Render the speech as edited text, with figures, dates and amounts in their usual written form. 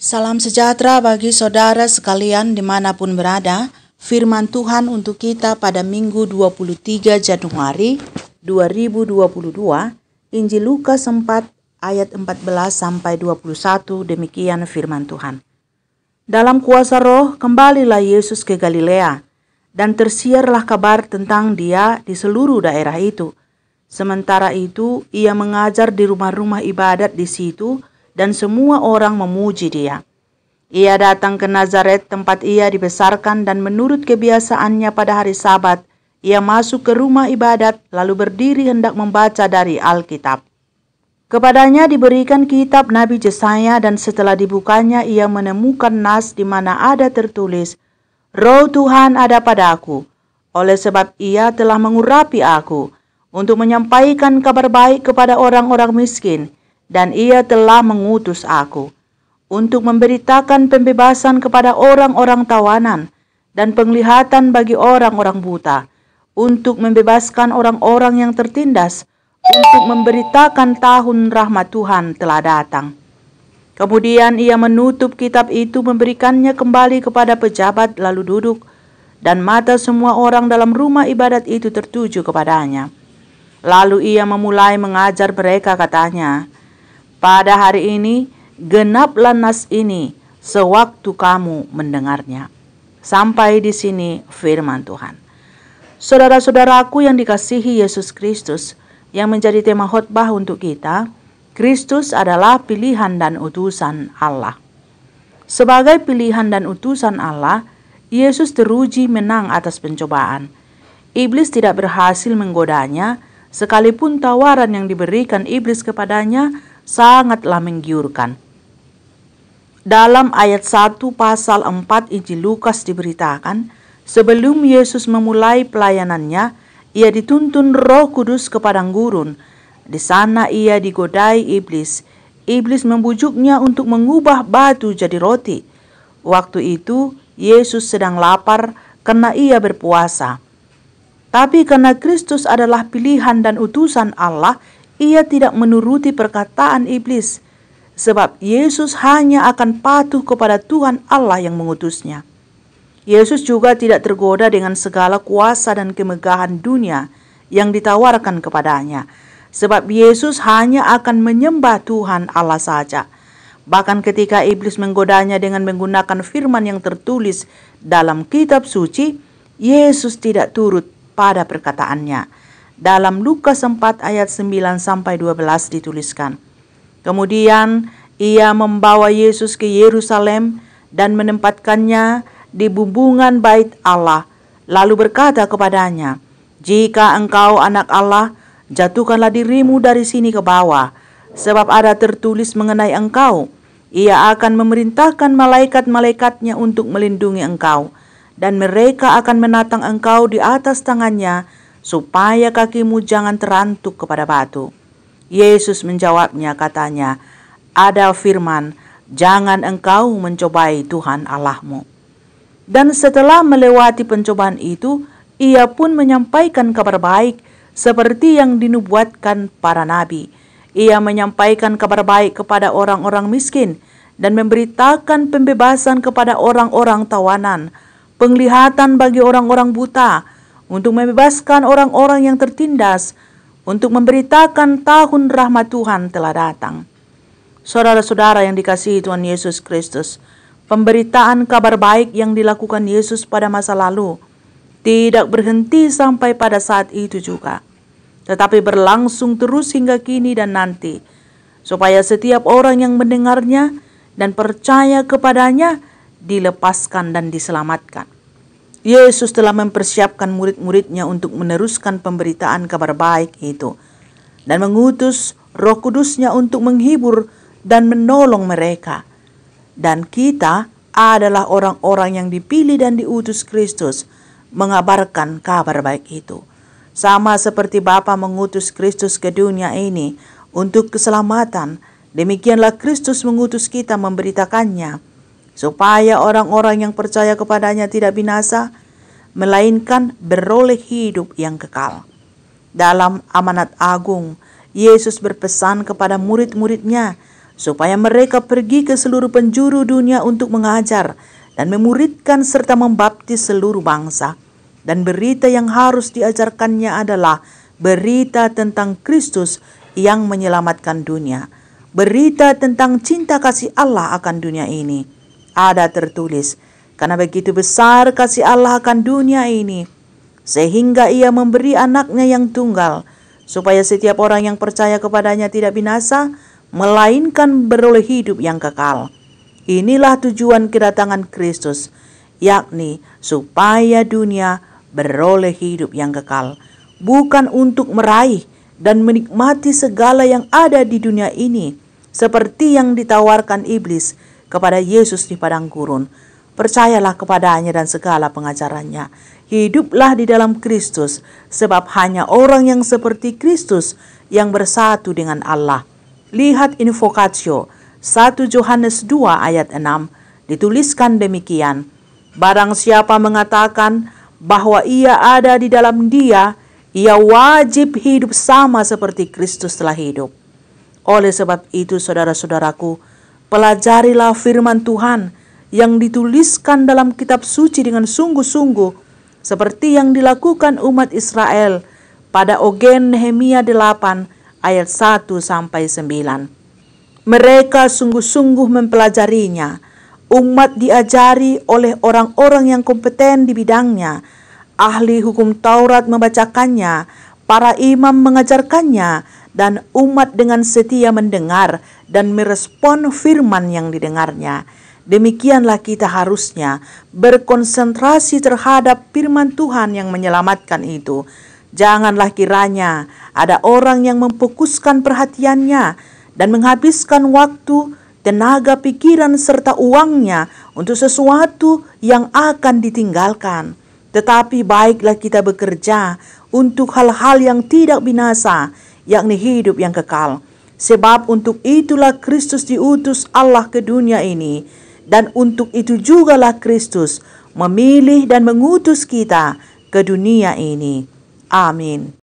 Salam sejahtera bagi saudara sekalian dimanapun berada. Firman Tuhan untuk kita pada Minggu 23 Januari 2022, Injil Lukas 4 ayat 14 sampai 21, demikian firman Tuhan. Dalam kuasa roh kembalilah Yesus ke Galilea, dan tersiarlah kabar tentang dia di seluruh daerah itu. Sementara itu ia mengajar di rumah-rumah ibadat di situ, dan semua orang memuji dia. Ia datang ke Nazaret tempat ia dibesarkan, dan menurut kebiasaannya pada hari Sabat, ia masuk ke rumah ibadat lalu berdiri hendak membaca dari Alkitab. Kepadanya diberikan kitab Nabi Yesaya, dan setelah dibukanya ia menemukan nas di mana ada tertulis, "Roh Tuhan ada padaku, oleh sebab ia telah mengurapi aku untuk menyampaikan kabar baik kepada orang-orang miskin, dan ia telah mengutus aku untuk memberitakan pembebasan kepada orang-orang tawanan dan penglihatan bagi orang-orang buta, untuk membebaskan orang-orang yang tertindas, untuk memberitakan tahun rahmat Tuhan telah datang." Kemudian ia menutup kitab itu, memberikannya kembali kepada pejabat, lalu duduk, dan mata semua orang dalam rumah ibadat itu tertuju kepadanya. Lalu ia memulai mengajar mereka, katanya, "Pada hari ini genaplah nas ini sewaktu kamu mendengarnya." Sampai di sini firman Tuhan. Saudara-saudaraku yang dikasihi Yesus Kristus, yang menjadi tema khotbah untuk kita, Kristus adalah pilihan dan utusan Allah. Sebagai pilihan dan utusan Allah, Yesus teruji menang atas pencobaan. Iblis tidak berhasil menggodanya, sekalipun tawaran yang diberikan iblis kepadanya sangatlah menggiurkan. Dalam ayat 1 pasal 4 Injil Lukas diberitakan, sebelum Yesus memulai pelayanannya, ia dituntun Roh Kudus ke padang gurun. Di sana ia digodai iblis. Iblis membujuknya untuk mengubah batu jadi roti. Waktu itu Yesus sedang lapar karena ia berpuasa. Tapi karena Kristus adalah pilihan dan utusan Allah, ia tidak menuruti perkataan iblis, sebab Yesus hanya akan patuh kepada Tuhan Allah yang mengutusnya. Yesus juga tidak tergoda dengan segala kuasa dan kemegahan dunia yang ditawarkan kepadanya, sebab Yesus hanya akan menyembah Tuhan Allah saja. Bahkan ketika iblis menggodanya dengan menggunakan firman yang tertulis dalam kitab suci, Yesus tidak turut pada perkataannya. Dalam Lukas 4 ayat 9 sampai 12 dituliskan, "Kemudian ia membawa Yesus ke Yerusalem dan menempatkannya di bumbungan bait Allah, lalu berkata kepadanya, 'Jika engkau anak Allah, jatuhkanlah dirimu dari sini ke bawah, sebab ada tertulis mengenai engkau, ia akan memerintahkan malaikat-malaikatnya untuk melindungi engkau, dan mereka akan menatang engkau di atas tangannya, supaya kakimu jangan terantuk kepada batu.' Yesus menjawabnya, katanya, 'Ada firman, jangan engkau mencobai Tuhan Allahmu.' Dan setelah melewati pencobaan itu, ia pun menyampaikan kabar baik seperti yang dinubuatkan para nabi. Ia menyampaikan kabar baik kepada orang-orang miskin dan memberitakan pembebasan kepada orang-orang tawanan, penglihatan bagi orang-orang buta, untuk membebaskan orang-orang yang tertindas, untuk memberitakan tahun rahmat Tuhan telah datang." Saudara-saudara yang dikasihi Tuhan Yesus Kristus, pemberitaan kabar baik yang dilakukan Yesus pada masa lalu tidak berhenti sampai pada saat itu juga, tetapi berlangsung terus hingga kini dan nanti, supaya setiap orang yang mendengarnya dan percaya kepadanya dilepaskan dan diselamatkan. Yesus telah mempersiapkan murid-muridnya untuk meneruskan pemberitaan kabar baik itu, dan mengutus Roh Kudusnya untuk menghibur dan menolong mereka. Dan kita adalah orang-orang yang dipilih dan diutus Kristus mengabarkan kabar baik itu. Sama seperti Bapa mengutus Kristus ke dunia ini untuk keselamatan, demikianlah Kristus mengutus kita memberitakannya, supaya orang-orang yang percaya kepadanya tidak binasa, melainkan beroleh hidup yang kekal. Dalam amanat agung, Yesus berpesan kepada murid-muridnya supaya mereka pergi ke seluruh penjuru dunia untuk mengajar dan memuridkan serta membaptis seluruh bangsa. Dan berita yang harus diajarkannya adalah berita tentang Kristus yang menyelamatkan dunia. Berita tentang cinta kasih Allah akan dunia ini. Ada tertulis, karena begitu besar kasih Allah akan dunia ini, sehingga ia memberi anaknya yang tunggal, supaya setiap orang yang percaya kepadanya tidak binasa, melainkan beroleh hidup yang kekal. Inilah tujuan kedatangan Kristus, yakni supaya dunia beroleh hidup yang kekal, bukan untuk meraih dan menikmati segala yang ada di dunia ini, seperti yang ditawarkan iblis kepada Yesus di padang gurun. Percayalah kepadanya dan segala pengajarannya. Hiduplah di dalam Kristus, sebab hanya orang yang seperti Kristus yang bersatu dengan Allah. Lihat invokatio 1 Yohanes 2 ayat 6, dituliskan demikian, barang siapa mengatakan bahwa ia ada di dalam Dia, ia wajib hidup sama seperti Kristus telah hidup. Oleh sebab itu, saudara-saudaraku, pelajarilah firman Tuhan yang dituliskan dalam kitab suci dengan sungguh-sungguh, seperti yang dilakukan umat Israel pada Ogen Nehemia 8 ayat 1-9. Mereka sungguh-sungguh mempelajarinya. Umat diajari oleh orang-orang yang kompeten di bidangnya. Ahli hukum Taurat membacakannya, para imam mengajarkannya, dan umat dengan setia mendengar dan merespon firman yang didengarnya. Demikianlah kita harusnya berkonsentrasi terhadap firman Tuhan yang menyelamatkan itu. Janganlah kiranya ada orang yang memfokuskan perhatiannya dan menghabiskan waktu, tenaga, pikiran, serta uangnya untuk sesuatu yang akan ditinggalkan. Tetapi baiklah kita bekerja untuk hal-hal yang tidak binasa, yakni hidup yang kekal. Sebab untuk itulah Kristus diutus Allah ke dunia ini, dan untuk itu jugalah Kristus memilih dan mengutus kita ke dunia ini. Amin.